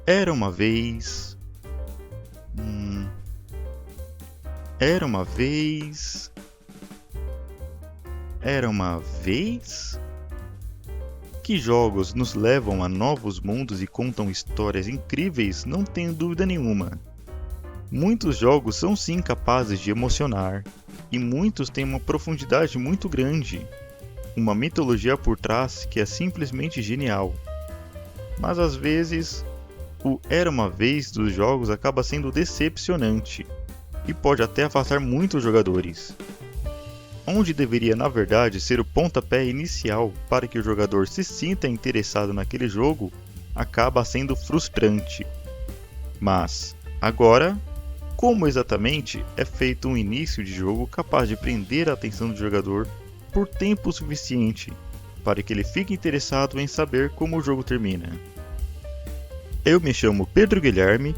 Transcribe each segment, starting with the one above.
Era uma vez. Hum, era uma vez. Era uma vez? Que jogos nos levam a novos mundos e contam histórias incríveis, não tenho dúvida nenhuma. Muitos jogos são sim capazes de emocionar, e muitos têm uma profundidade muito grande, uma mitologia por trás que é simplesmente genial. Mas às vezes, o Era uma vez dos jogos acaba sendo decepcionante, e pode até afastar muitos jogadores. Onde deveria na verdade ser o pontapé inicial para que o jogador se sinta interessado naquele jogo, acaba sendo frustrante. Mas, agora, como exatamente é feito um início de jogo capaz de prender a atenção do jogador por tempo suficiente para que ele fique interessado em saber como o jogo termina? Eu me chamo Pedro Guilherme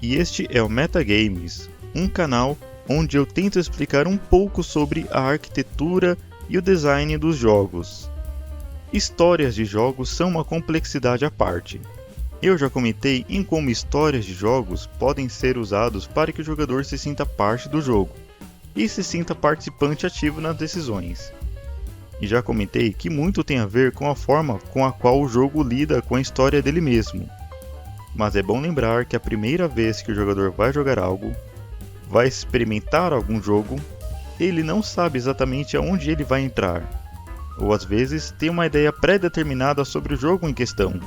e este é o Metagames, um canal onde eu tento explicar um pouco sobre a arquitetura e o design dos jogos. Histórias de jogos são uma complexidade à parte. Eu já comentei em como histórias de jogos podem ser usados para que o jogador se sinta parte do jogo e se sinta participante ativo nas decisões. E já comentei que muito tem a ver com a forma com a qual o jogo lida com a história dele mesmo. Mas é bom lembrar que a primeira vez que o jogador vai jogar algo, vai experimentar algum jogo, ele não sabe exatamente aonde ele vai entrar, ou às vezes tem uma ideia pré-determinada sobre o jogo em questão.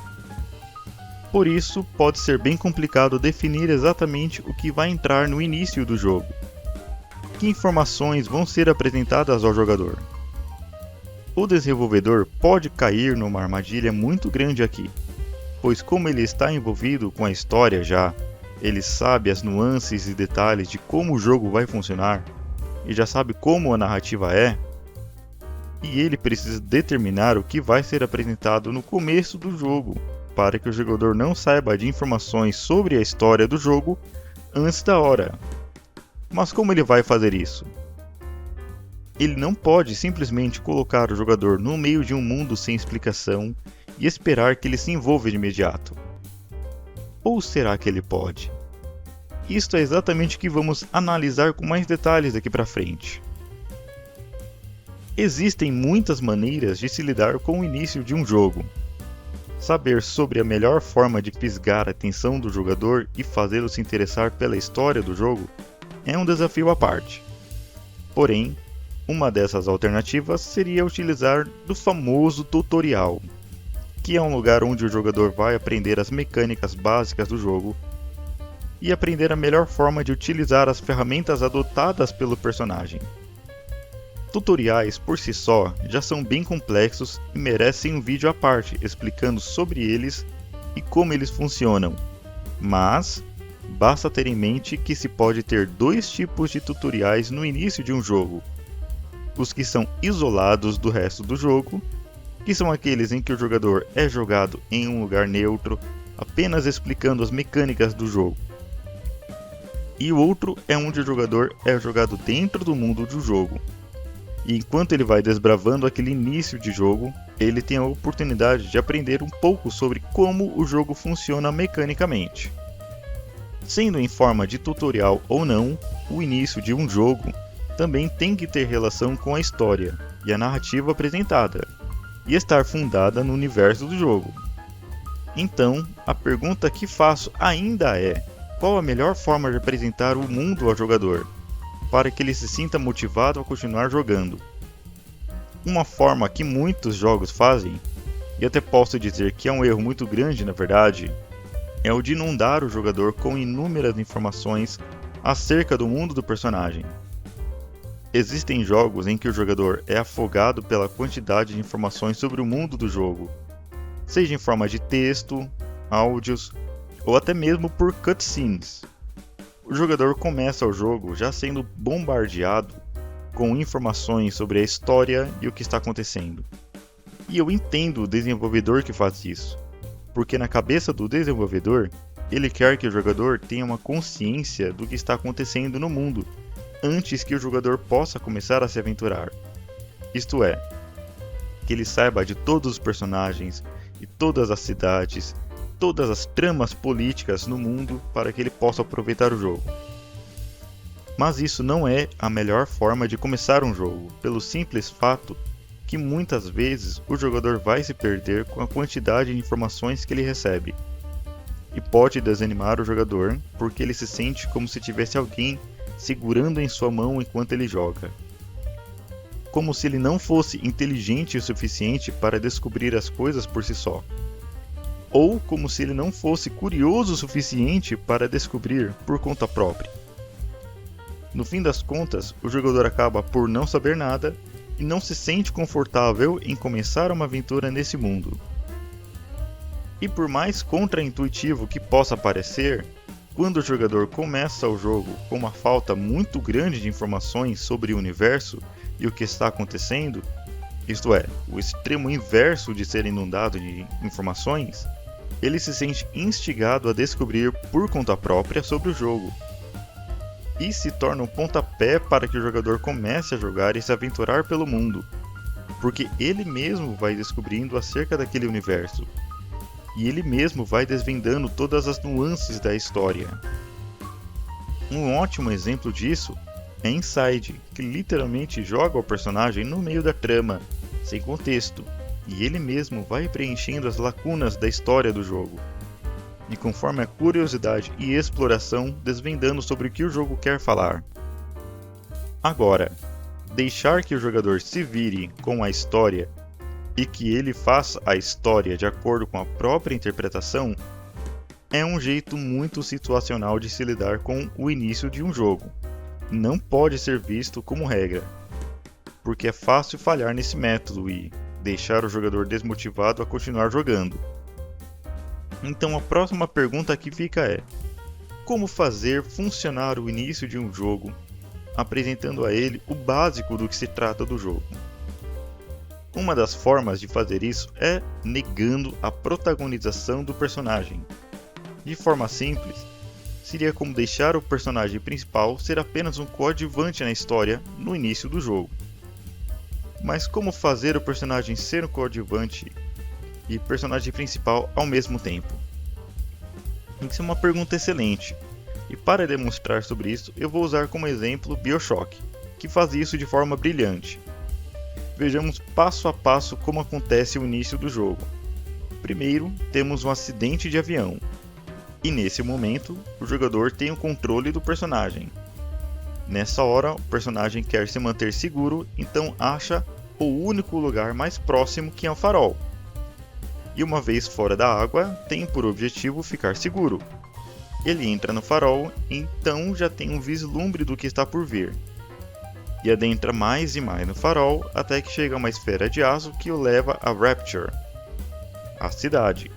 Por isso, pode ser bem complicado definir exatamente o que vai entrar no início do jogo. Que informações vão ser apresentadas ao jogador? O desenvolvedor pode cair numa armadilha muito grande aqui, pois como ele está envolvido com a história já, ele sabe as nuances e detalhes de como o jogo vai funcionar e já sabe como a narrativa é, e ele precisa determinar o que vai ser apresentado no começo do jogo para que o jogador não saiba de informações sobre a história do jogo antes da hora. Mas como ele vai fazer isso? Ele não pode simplesmente colocar o jogador no meio de um mundo sem explicação e esperar que ele se envolva de imediato. Ou será que ele pode? Isto é exatamente o que vamos analisar com mais detalhes daqui para frente. Existem muitas maneiras de se lidar com o início de um jogo. Saber sobre a melhor forma de fisgar a atenção do jogador e fazê-lo se interessar pela história do jogo é um desafio à parte. Porém, uma dessas alternativas seria utilizar do famoso tutorial, que é um lugar onde o jogador vai aprender as mecânicas básicas do jogo e aprender a melhor forma de utilizar as ferramentas adotadas pelo personagem. Tutoriais por si só já são bem complexos e merecem um vídeo à parte explicando sobre eles e como eles funcionam, mas basta ter em mente que se pode ter dois tipos de tutoriais no início de um jogo: os que são isolados do resto do jogo, que são aqueles em que o jogador é jogado em um lugar neutro, apenas explicando as mecânicas do jogo. E o outro é onde o jogador é jogado dentro do mundo do jogo. E enquanto ele vai desbravando aquele início de jogo, ele tem a oportunidade de aprender um pouco sobre como o jogo funciona mecanicamente. Sendo em forma de tutorial ou não, o início de um jogo também tem que ter relação com a história e a narrativa apresentada, e estar fundada no universo do jogo. Então, a pergunta que faço ainda é: qual a melhor forma de apresentar o mundo ao jogador, para que ele se sinta motivado a continuar jogando? Uma forma que muitos jogos fazem, e até posso dizer que é um erro muito grande na verdade, é o de inundar o jogador com inúmeras informações acerca do mundo do personagem. Existem jogos em que o jogador é afogado pela quantidade de informações sobre o mundo do jogo, seja em forma de texto, áudios ou até mesmo por cutscenes. O jogador começa o jogo já sendo bombardeado com informações sobre a história e o que está acontecendo. E eu entendo o desenvolvedor que faz isso, porque na cabeça do desenvolvedor, ele quer que o jogador tenha uma consciência do que está acontecendo no mundo antes que o jogador possa começar a se aventurar. Isto é, que ele saiba de todos os personagens e todas as cidades todas as tramas políticas no mundo para que ele possa aproveitar o jogo. Mas isso não é a melhor forma de começar um jogo, pelo simples fato que muitas vezes o jogador vai se perder com a quantidade de informações que ele recebe. E pode desanimar o jogador porque ele se sente como se tivesse alguém segurando em sua mão enquanto ele joga. Como se ele não fosse inteligente o suficiente para descobrir as coisas por si só. Ou como se ele não fosse curioso o suficiente para descobrir por conta própria. No fim das contas, o jogador acaba por não saber nada e não se sente confortável em começar uma aventura nesse mundo. E por mais contraintuitivo que possa parecer, quando o jogador começa o jogo com uma falta muito grande de informações sobre o universo e o que está acontecendo, isto é, o extremo inverso de ser inundado de informações, ele se sente instigado a descobrir por conta própria sobre o jogo. E se torna um pontapé para que o jogador comece a jogar e se aventurar pelo mundo, porque ele mesmo vai descobrindo acerca daquele universo, e ele mesmo vai desvendando todas as nuances da história. Um ótimo exemplo disso é Inside, que literalmente joga o personagem no meio da trama, sem contexto, e ele mesmo vai preenchendo as lacunas da história do jogo. E conforme a curiosidade e exploração desvendando sobre o que o jogo quer falar. Agora, deixar que o jogador se vire com a história e que ele faça a história de acordo com a própria interpretação é um jeito muito situacional de se lidar com o início de um jogo. Não pode ser visto como regra, porque é fácil falhar nesse método e deixar o jogador desmotivado a continuar jogando. Então a próxima pergunta que fica é: como fazer funcionar o início de um jogo, apresentando a ele o básico do que se trata do jogo? Uma das formas de fazer isso é negando a protagonização do personagem. De forma simples, seria como deixar o personagem principal ser apenas um coadjuvante na história no início do jogo. Mas como fazer o personagem ser um coadjuvante e personagem principal ao mesmo tempo? Isso é uma pergunta excelente, e para demonstrar sobre isso eu vou usar como exemplo BioShock, que faz isso de forma brilhante. Vejamos passo a passo como acontece o início do jogo. Primeiro, temos um acidente de avião, e nesse momento o jogador tem o controle do personagem. Nessa hora, o personagem quer se manter seguro, então acha o único lugar mais próximo, que é o farol. E uma vez fora da água, tem por objetivo ficar seguro. Ele entra no farol, então já tem um vislumbre do que está por vir. E adentra mais e mais no farol, até que chega a uma esfera de aço que o leva a Rapture, a cidade.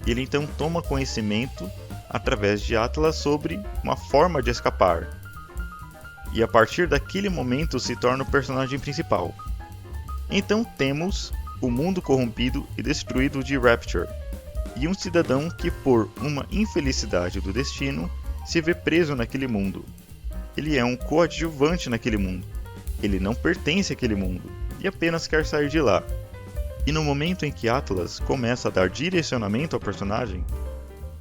Ele então toma conhecimento, através de Atlas, sobre uma forma de escapar. E a partir daquele momento se torna o personagem principal. Então temos o mundo corrompido e destruído de Rapture, e um cidadão que, por uma infelicidade do destino, se vê preso naquele mundo. Ele é um coadjuvante naquele mundo. Ele não pertence àquele mundo, e apenas quer sair de lá. E no momento em que Atlas começa a dar direcionamento ao personagem,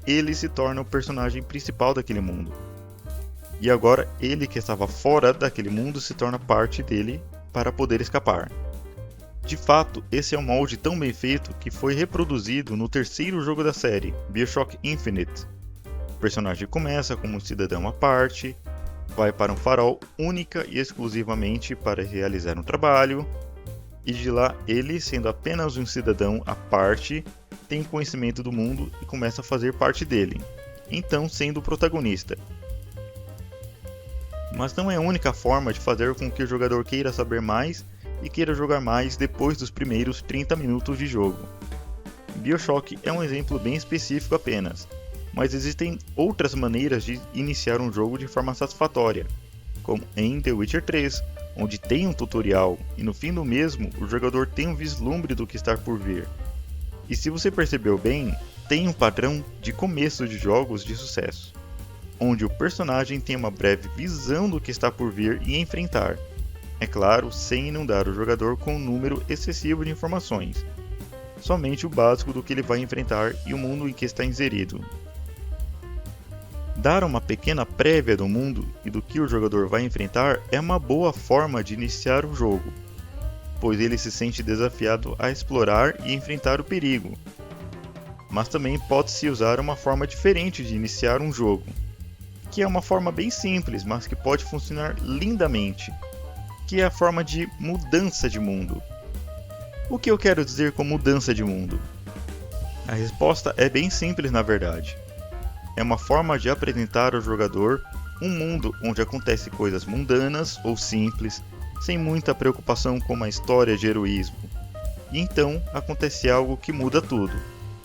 ele se torna o personagem principal daquele mundo. E agora ele que estava fora daquele mundo se torna parte dele para poder escapar. De fato, esse é um molde tão bem feito que foi reproduzido no terceiro jogo da série, BioShock Infinite. O personagem começa como um cidadão à parte, vai para um farol única e exclusivamente para realizar um trabalho, e de lá ele, sendo apenas um cidadão à parte, tem conhecimento do mundo e começa a fazer parte dele, então sendo o protagonista. Mas não é a única forma de fazer com que o jogador queira saber mais e queira jogar mais depois dos primeiros 30 minutos de jogo. BioShock é um exemplo bem específico apenas, mas existem outras maneiras de iniciar um jogo de forma satisfatória, como em The Witcher 3, onde tem um tutorial e no fim do mesmo o jogador tem um vislumbre do que está por vir. E se você percebeu bem, tem um padrão de começo de jogos de sucesso, onde o personagem tem uma breve visão do que está por vir e enfrentar. É claro, sem inundar o jogador com um número excessivo de informações. somente o básico do que ele vai enfrentar e o mundo em que está inserido. Dar uma pequena prévia do mundo e do que o jogador vai enfrentar é uma boa forma de iniciar o jogo, pois ele se sente desafiado a explorar e enfrentar o perigo. Mas também pode-se usar uma forma diferente de iniciar um jogo, que é uma forma bem simples, mas que pode funcionar lindamente, que é a forma de mudança de mundo. O que eu quero dizer com mudança de mundo? A resposta é bem simples, na verdade. É uma forma de apresentar ao jogador um mundo onde acontecem coisas mundanas ou simples, sem muita preocupação com uma história de heroísmo. E então acontece algo que muda tudo,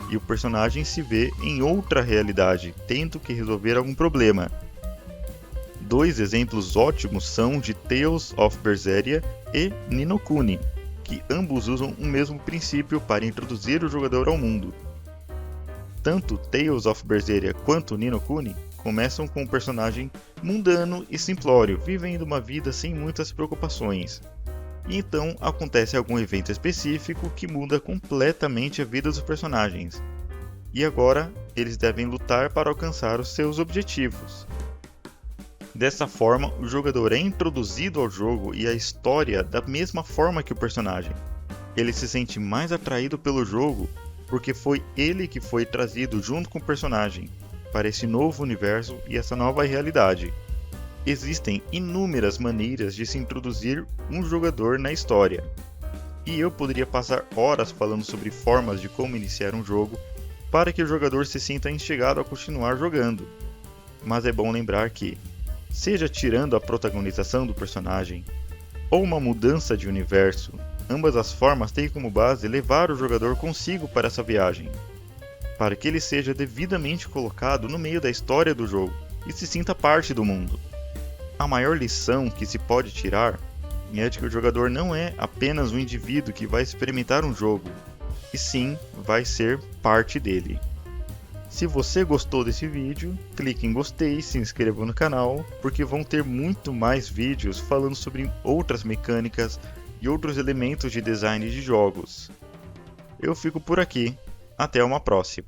e o personagem se vê em outra realidade, tendo que resolver algum problema. Dois exemplos ótimos são de Tales of Berseria e Ni no Kuni, que ambos usam o mesmo princípio para introduzir o jogador ao mundo. Tanto Tales of Berseria quanto Ni no Kuni começam com um personagem mundano e simplório, vivendo uma vida sem muitas preocupações. E então acontece algum evento específico que muda completamente a vida dos personagens. E agora eles devem lutar para alcançar os seus objetivos. Dessa forma, o jogador é introduzido ao jogo e à história da mesma forma que o personagem. Ele se sente mais atraído pelo jogo porque foi ele que foi trazido junto com o personagem para esse novo universo e essa nova realidade. Existem inúmeras maneiras de se introduzir um jogador na história, e eu poderia passar horas falando sobre formas de como iniciar um jogo para que o jogador se sinta instigado a continuar jogando. Mas é bom lembrar que, seja tirando a protagonização do personagem ou uma mudança de universo, ambas as formas têm como base levar o jogador consigo para essa viagem, para que ele seja devidamente colocado no meio da história do jogo e se sinta parte do mundo. A maior lição que se pode tirar é de que o jogador não é apenas um indivíduo que vai experimentar um jogo, e sim vai ser parte dele. Se você gostou desse vídeo, clique em gostei e se inscreva no canal, porque vão ter muito mais vídeos falando sobre outras mecânicas e outros elementos de design de jogos. Eu fico por aqui, até uma próxima.